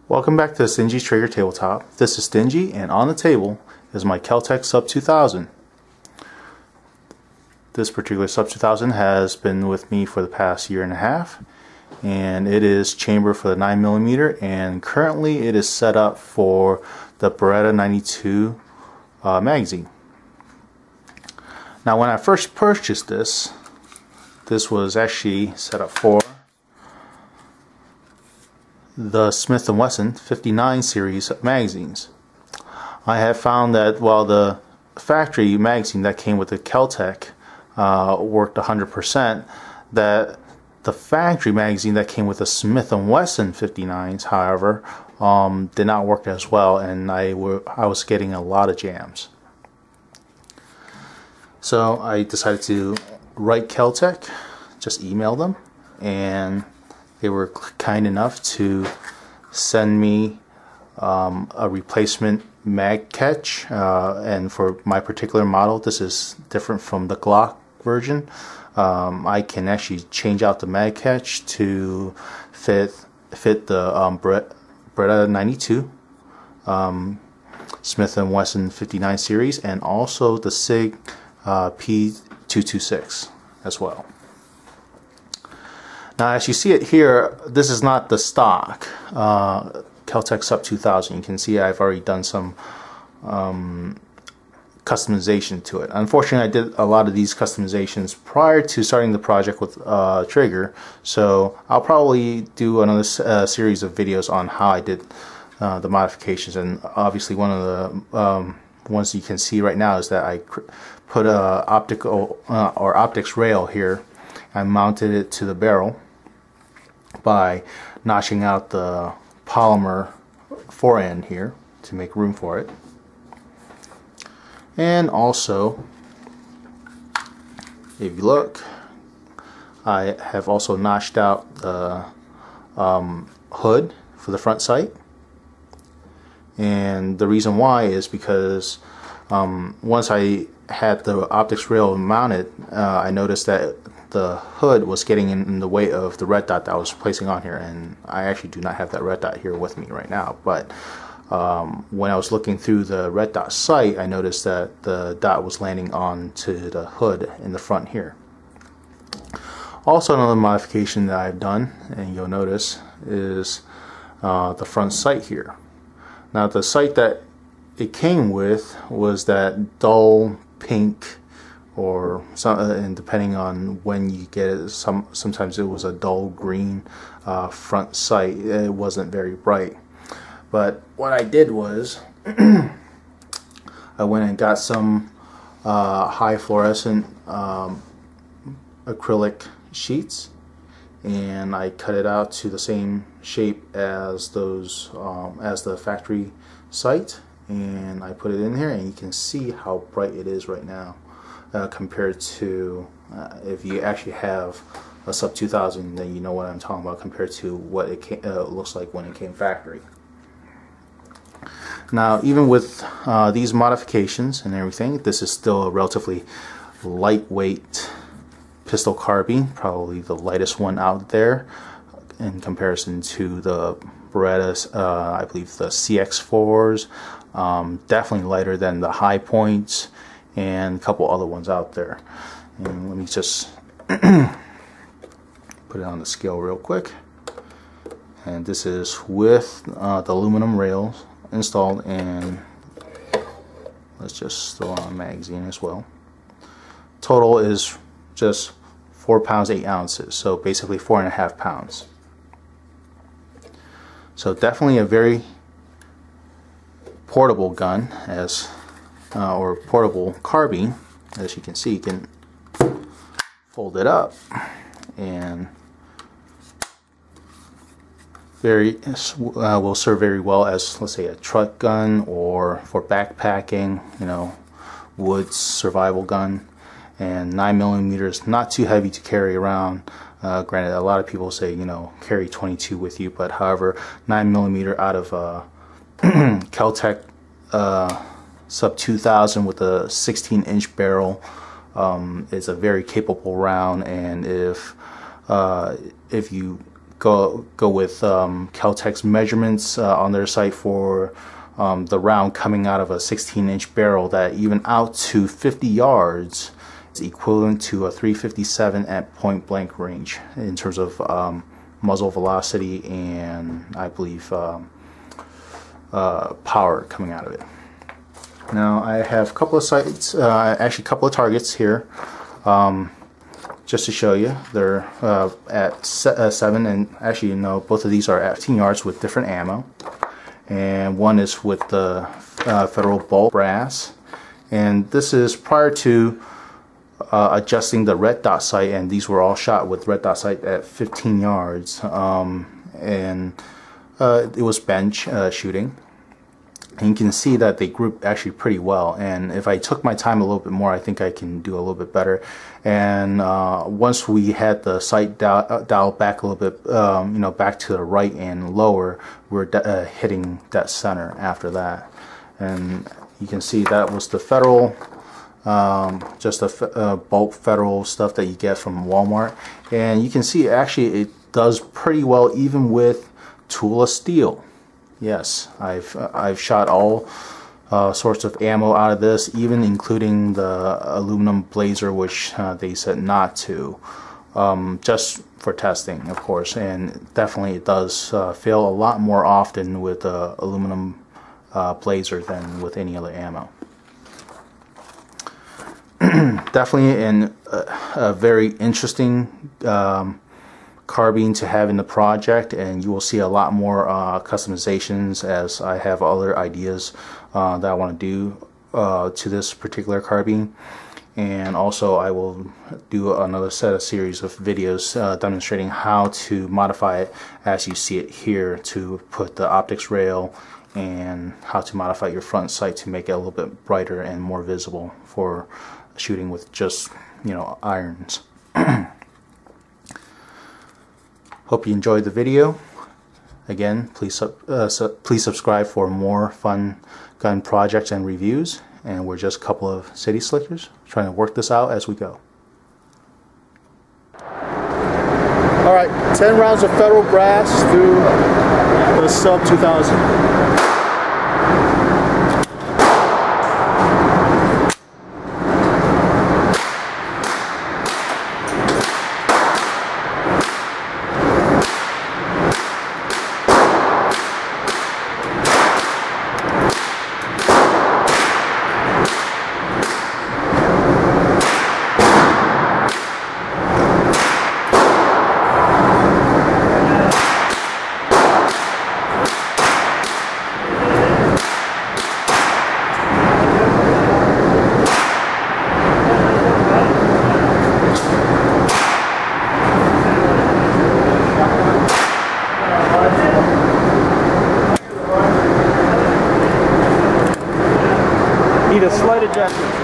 Welcome back to Stingy's Traeger Tabletop. This is Stingy, and on the table is my Kel-Tec Sub 2000. This particular Sub 2000 has been with me for the past year and a half, and it is chambered for the 9mm, and currently it is set up for the Beretta 92 magazine. Now, when I first purchased this was actually set up for the Smith & Wesson 59 series of magazines. I have found that while the factory magazine that came with the Kel-Tec worked 100%, that the factory magazine that came with the Smith & Wesson 59s, however, did not work as well, and I was getting a lot of jams. So I decided to write Kel-Tec, just email them, and they were kind enough to send me a replacement mag catch, and for my particular model, this is different from the Glock version. I can actually change out the mag catch to fit the Beretta 92, Smith & Wesson 59 series, and also the SIG P226 as well. Now, as you see it here, this is not the stock Kel-Tec Sub 2000. You can see I've already done some customization to it. Unfortunately, I did a lot of these customizations prior to starting the project with Traeger, so I'll probably do another series of videos on how I did the modifications. And obviously, one of the ones you can see right now is that I put a optics rail here. I mounted it to the barrel by notching out the polymer forend here to make room for it. And also, if you look, I have also notched out the hood for the front sight. And the reason why is because once I had the optics rail mounted, I noticed that the hood was getting in the way of the red dot that I was placing on here, and I actually do not have that red dot here with me right now, but when I was looking through the red dot sight, I noticed that the dot was landing onto the hood in the front here. Also, another modification that I've done, and you'll notice, is the front sight here. Now, the sight that it came with was that dull pink, or and depending on when you get it, sometimes it was a dull green front sight. It wasn't very bright. But what I did was I went and got some high fluorescent acrylic sheets, and I cut it out to the same shape as those as the factory sight, and I put it in here, and you can see how bright it is right now compared to if you actually have a Sub 2000, then you know what I'm talking about compared to what it looks like when it came factory. Now, even with these modifications and everything, this is still a relatively lightweight pistol carbine, probably the lightest one out there in comparison to the Berettas, I believe the CX4s, definitely lighter than the High Points and a couple other ones out there. And let me just put it on the scale real quick. And this is with the aluminum rails installed, and let's just throw on a magazine as well. Total is just 4 pounds 8 ounces, so basically 4.5 pounds. So definitely a very portable gun, or portable carbine. As you can see, you can fold it up, and will serve very well as, let's say, a truck gun, or for backpacking, you know, woods survival gun. And 9mm, not too heavy to carry around. Granted, a lot of people say, you know, carry 22 with you, but however, 9mm out of Kel-Tec Sub 2000 with a 16-inch barrel is a very capable round. And if you go with Kel-Tec's measurements on their site for the round coming out of a 16-inch barrel that even out to 50 yards is equivalent to a 357 at point blank range in terms of muzzle velocity and I believe power coming out of it. Now I have a couple of sights, actually a couple of targets here, just to show you. They're at 7, and actually no, both of these are at 15 yards with different ammo. And one is with the Federal Bolt brass, and this is prior to adjusting the red dot sight, and these were all shot with red dot sight at 15 yards, and it was bench shooting, and you can see that they group actually pretty well. And if I took my time a little bit more, I think I can do a little bit better. And once we had the sight dialed back a little bit, you know, back to the right and lower, we're hitting that center after that. And you can see that was the Federal, just a bulk Federal stuff that you get from Walmart. And you can see actually it does pretty well even with tool of steel. Yes, I've shot all sorts of ammo out of this, even including the aluminum blazer, which they said not to, just for testing, of course. And definitely it does fail a lot more often with aluminum blazer than with any other ammo. Definitely a very interesting carbine to have in the project, and you will see a lot more customizations as I have other ideas that I want to do to this particular carbine. And also I will do another set of series of videos demonstrating how to modify it as you see it here, to put the optics rail and how to modify your front sight to make it a little bit brighter and more visible for shooting with just, you know, irons. Hope you enjoyed the video. Again, please subscribe for more fun gun projects and reviews. And we're just a couple of city slickers trying to work this out as we go. Alright, 10 rounds of Federal brass through the Sub 2000. Need a slight adjustment.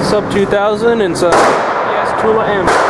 Sub 2000 and some yes, Tula ammo.